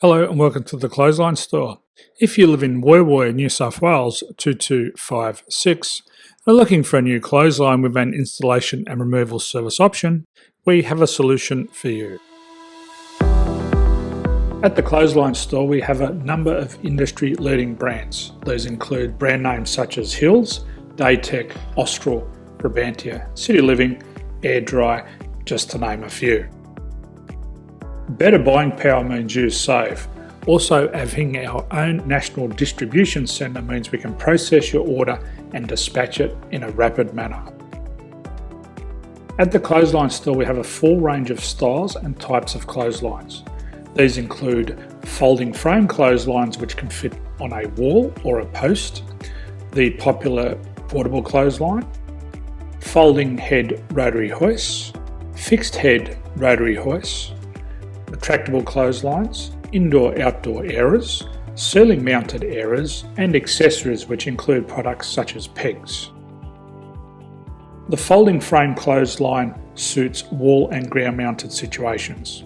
Hello and welcome to the Clothesline Store. If you live in Woy Woy, New South Wales 2256 and are looking for a new clothesline with an installation and removal service option, we have a solution for you. At the Clothesline Store we have a number of industry leading brands. These include brand names such as Hills, Daytech, Austral, Brabantia, City Living, Air Dry, just to name a few. Better buying power means you save. Also, having our own national distribution centre means we can process your order and dispatch it in a rapid manner. At the Clothesline Store we have a full range of styles and types of clotheslines. These include folding frame clotheslines which can fit on a wall or a post, the popular portable clothesline, folding head rotary hoists, fixed head rotary hoists, retractable clotheslines, indoor-outdoor airers, ceiling mounted airers and accessories which include products such as pegs. The folding frame clothesline suits wall and ground mounted situations.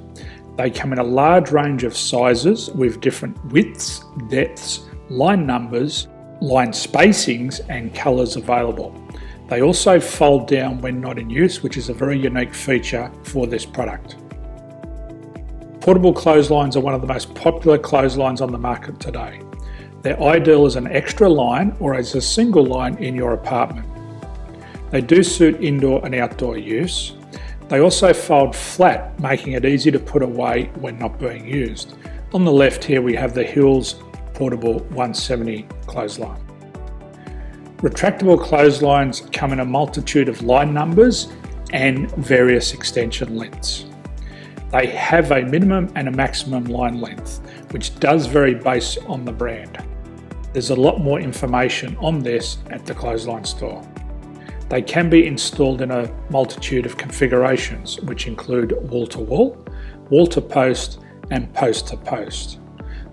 They come in a large range of sizes with different widths, depths, line numbers, line spacings and colours available. They also fold down when not in use, which is a very unique feature for this product. Portable clotheslines are one of the most popular clotheslines on the market today. They're ideal as an extra line or as a single line in your apartment. They do suit indoor and outdoor use. They also fold flat, making it easy to put away when not being used. On the left here we have the Hills Portable 170 clothesline. Retractable clotheslines come in a multitude of line numbers and various extension lengths. They have a minimum and a maximum line length, which does vary based on the brand. There's a lot more information on this at the Clothesline Store. They can be installed in a multitude of configurations, which include wall-to-wall, wall-to-post and post-to-post.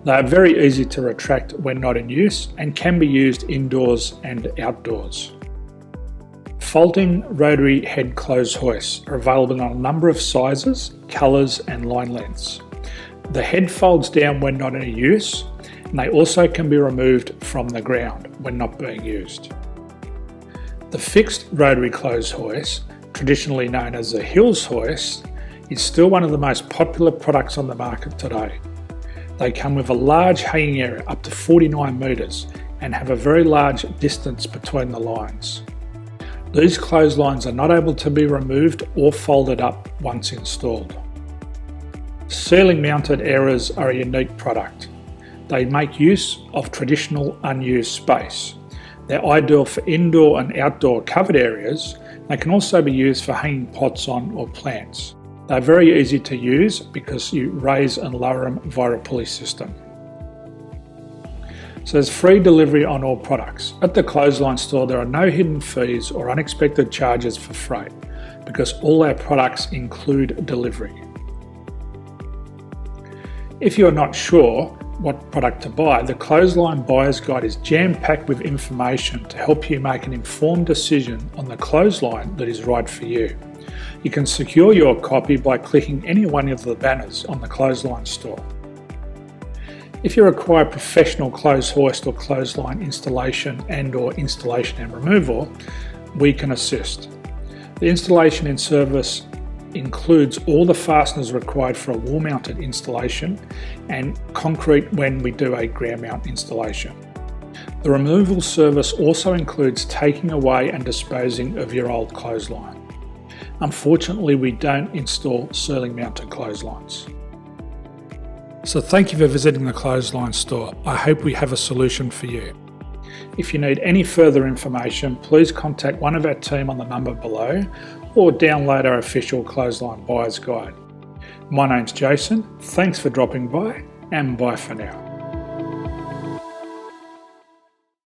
They are very easy to retract when not in use and can be used indoors and outdoors. Folding rotary head clothes hoists are available in a number of sizes, colours and line lengths. The head folds down when not in use and they also can be removed from the ground when not being used. The fixed rotary clothes hoist, traditionally known as the Hills hoist, is still one of the most popular products on the market today. They come with a large hanging area up to 49 metres and have a very large distance between the lines. These clotheslines are not able to be removed or folded up once installed. Ceiling mounted airers are a unique product. They make use of traditional unused space. They're ideal for indoor and outdoor covered areas. They can also be used for hanging pots on or plants. They're very easy to use because you raise and lower them via a pulley system. So there's free delivery on all products. At the Clothesline Store there are no hidden fees or unexpected charges for freight because all our products include delivery. If you're not sure what product to buy, the Clothesline Buyer's Guide is jam-packed with information to help you make an informed decision on the clothesline that is right for you. You can secure your copy by clicking any one of the banners on the Clothesline Store. If you require professional clothes hoist or clothesline installation and/or installation and removal, we can assist. The installation and service includes all the fasteners required for a wall-mounted installation and concrete when we do a ground mount installation. The removal service also includes taking away and disposing of your old clothesline. Unfortunately, we don't install ceiling mounted clotheslines. So thank you for visiting the Clothesline Store. I hope we have a solution for you. If you need any further information, please contact one of our team on the number below or download our official Clothesline Buyer's Guide. My name's Jason, thanks for dropping by and bye for now.